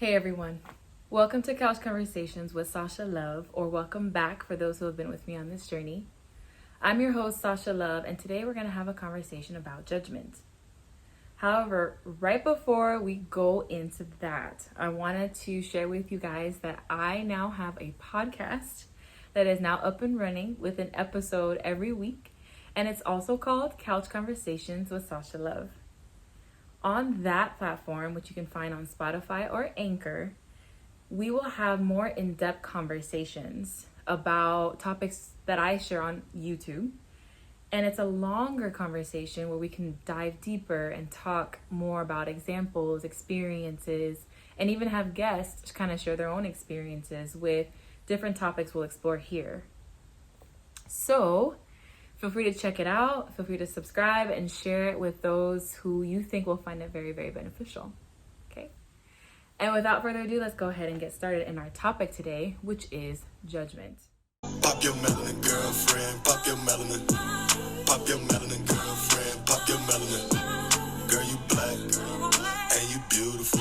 Hey everyone, welcome to Couch Conversations with Sasha Love, or welcome back for those who have been with me on this journey. I'm your host, Sasha Love, and today we're going to have a conversation about judgment. However, right before we go into that, I wanted to share with you guys that I now have a podcast that is now up and running with an episode every week, and it's also called Couch Conversations with Sasha Love. On that platform, which you can find on Spotify or Anchor, we will have more in-depth conversations about topics that I share on YouTube. And it's a longer conversation where we can dive deeper and talk more about examples, experiences, and even have guests kind of share their own experiences with different topics we'll explore here. So feel free to check it out. Feel free to subscribe and share it with those who you think will find it very, very beneficial. Okay? And without further ado, let's go ahead and get started in our topic today, which is judgment. Pop your melanin, girlfriend. Pop your melanin. Pop your melanin, girlfriend. Pop your melanin. Girl, you black. And you beautiful.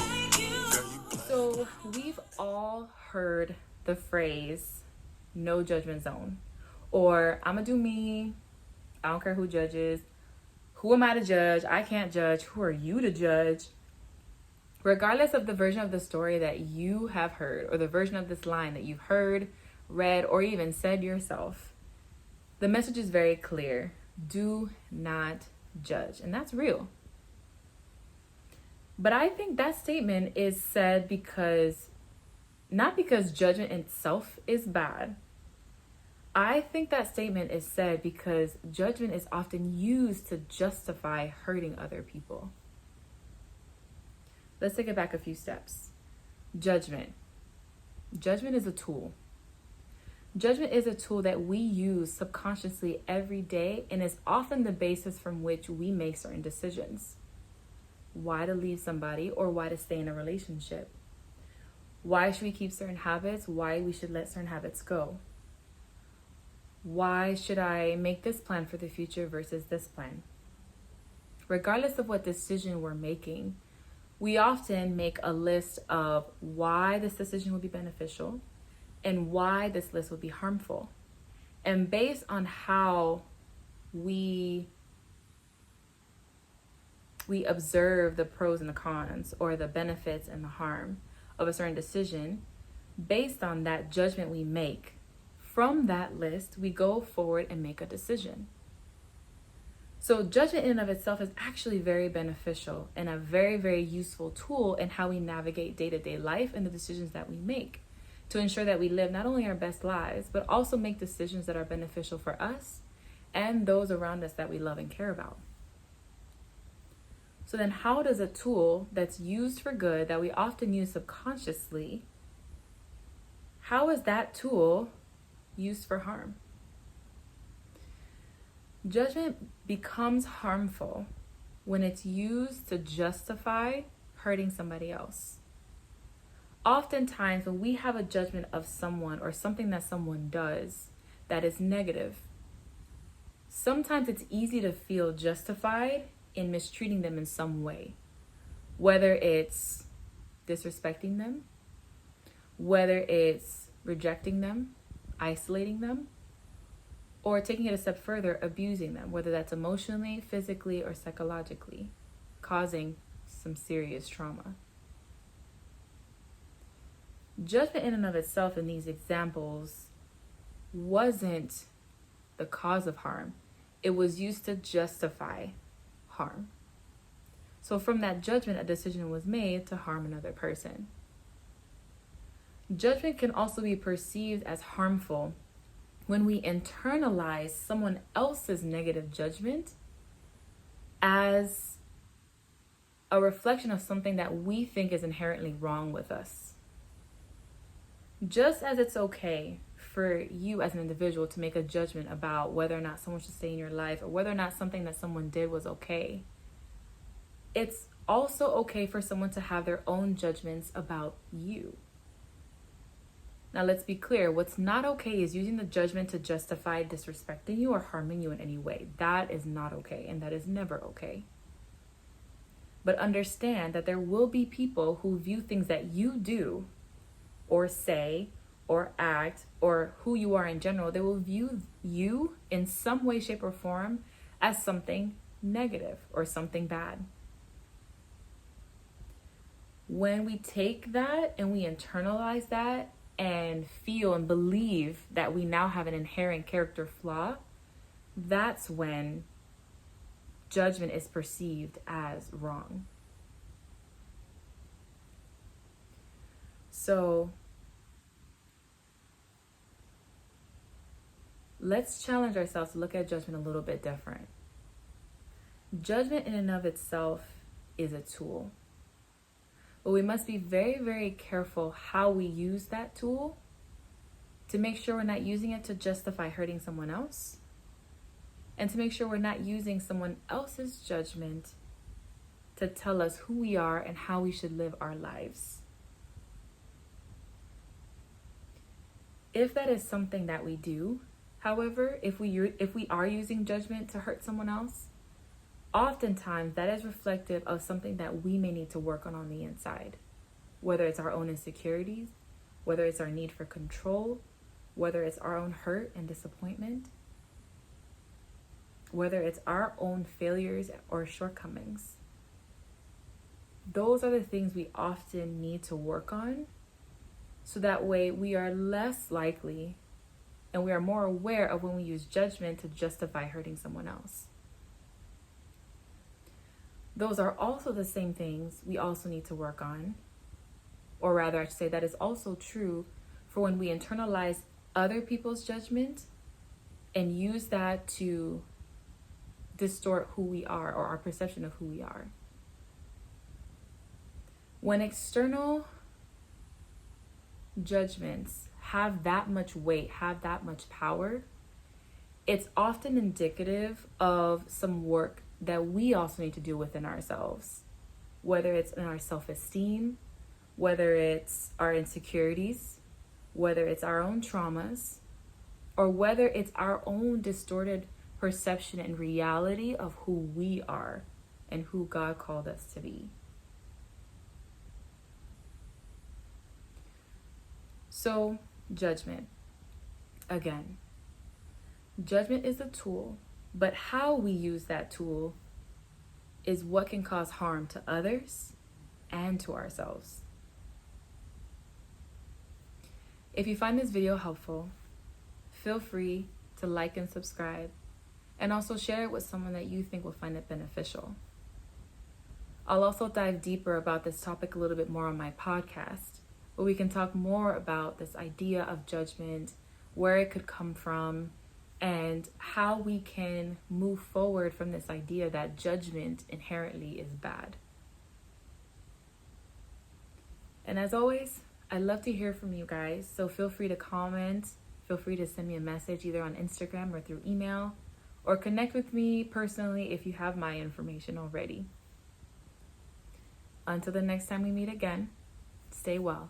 Girl, you black. So we've all heard the phrase, no judgment zone. Or, I'ma do me. I don't care who judges. Who am I to judge? I can't judge. Who are you to judge? Regardless of the version of the story that you have heard, or the version of this line that you've heard, read, or even said yourself, the message is very clear. Do not judge. And that's real. But I think that statement is said not because judgment itself is bad. I think that statement is said because judgment is often used to justify hurting other people. Let's take it back a few steps. Judgment. Judgment is a tool. Judgment is a tool that we use subconsciously every day and is often the basis from which we make certain decisions. Why to leave somebody or why to stay in a relationship. Why should we keep certain habits? Why we should let certain habits go. Why should I make this plan for the future versus this plan? Regardless of what decision we're making, we often make a list of why this decision will be beneficial and why this list will be harmful. And based on how we observe the pros and the cons, or the benefits and the harm of a certain decision, based on that judgment we make, from that list, we go forward and make a decision. So judgment in and of itself is actually very beneficial and a very, very useful tool in how we navigate day-to-day life and the decisions that we make to ensure that we live not only our best lives, but also make decisions that are beneficial for us and those around us that we love and care about. So then how does a tool that's used for good, that we often use subconsciously, how is that tool used for harm? Judgment becomes harmful when it's used to justify hurting somebody else. Oftentimes, when we have a judgment of someone or something that someone does that is negative, sometimes it's easy to feel justified in mistreating them in some way, whether it's disrespecting them, whether it's rejecting them, isolating them, or taking it a step further, abusing them, whether that's emotionally, physically, or psychologically, causing some serious trauma. Judgment in and of itself in these examples wasn't the cause of harm. It was used to justify harm. So from that judgment, a decision was made to harm another person. Judgment can also be perceived as harmful when we internalize someone else's negative judgment as a reflection of something that we think is inherently wrong with us. Just as it's okay for you as an individual to make a judgment about whether or not someone should stay in your life or whether or not something that someone did was okay, it's also okay for someone to have their own judgments about you. Now, let's be clear. What's not okay is using the judgment to justify disrespecting you or harming you in any way. That is not okay, and that is never okay. But understand that there will be people who view things that you do or say or act or who you are in general. They will view you in some way, shape, or form as something negative or something bad. When we take that and we internalize that and feel and believe that we now have an inherent character flaw, that's when judgment is perceived as wrong. So let's challenge ourselves to look at judgment a little bit different. Judgment in and of itself is a tool. But we must be very, very careful how we use that tool to make sure we're not using it to justify hurting someone else, and to make sure we're not using someone else's judgment to tell us who we are and how we should live our lives. If that is something that we do, however, if we are using judgment to hurt someone else, oftentimes that is reflective of something that we may need to work on the inside. Whether it's our own insecurities, whether it's our need for control, whether it's our own hurt and disappointment, whether it's our own failures or shortcomings. Those are the things we often need to work on, so that way we are less likely and we are more aware of when we use judgment to justify hurting someone else. Those are also the same things we also need to work on, or rather I should say that is also true for when we internalize other people's judgment and use that to distort who we are or our perception of who we are. When external judgments have that much weight, have that much power, it's often indicative of some work that we also need to do within ourselves, whether it's in our self-esteem, whether it's our insecurities, whether it's our own traumas, or whether it's our own distorted perception and reality of who we are and who God called us to be. So, judgment. Again, judgment is a tool, but how we use that tool is what can cause harm to others and to ourselves. If you find this video helpful, feel free to like and subscribe, and also share it with someone that you think will find it beneficial. I'll also dive deeper about this topic a little bit more on my podcast, where we can talk more about this idea of judgment, where it could come from, and how we can move forward from this idea that judgment inherently is bad. And as always, I'd love to hear from you guys, so feel free to comment, feel free to send me a message either on Instagram or through email, or connect with me personally if you have my information already. Until the next time we meet again, stay well.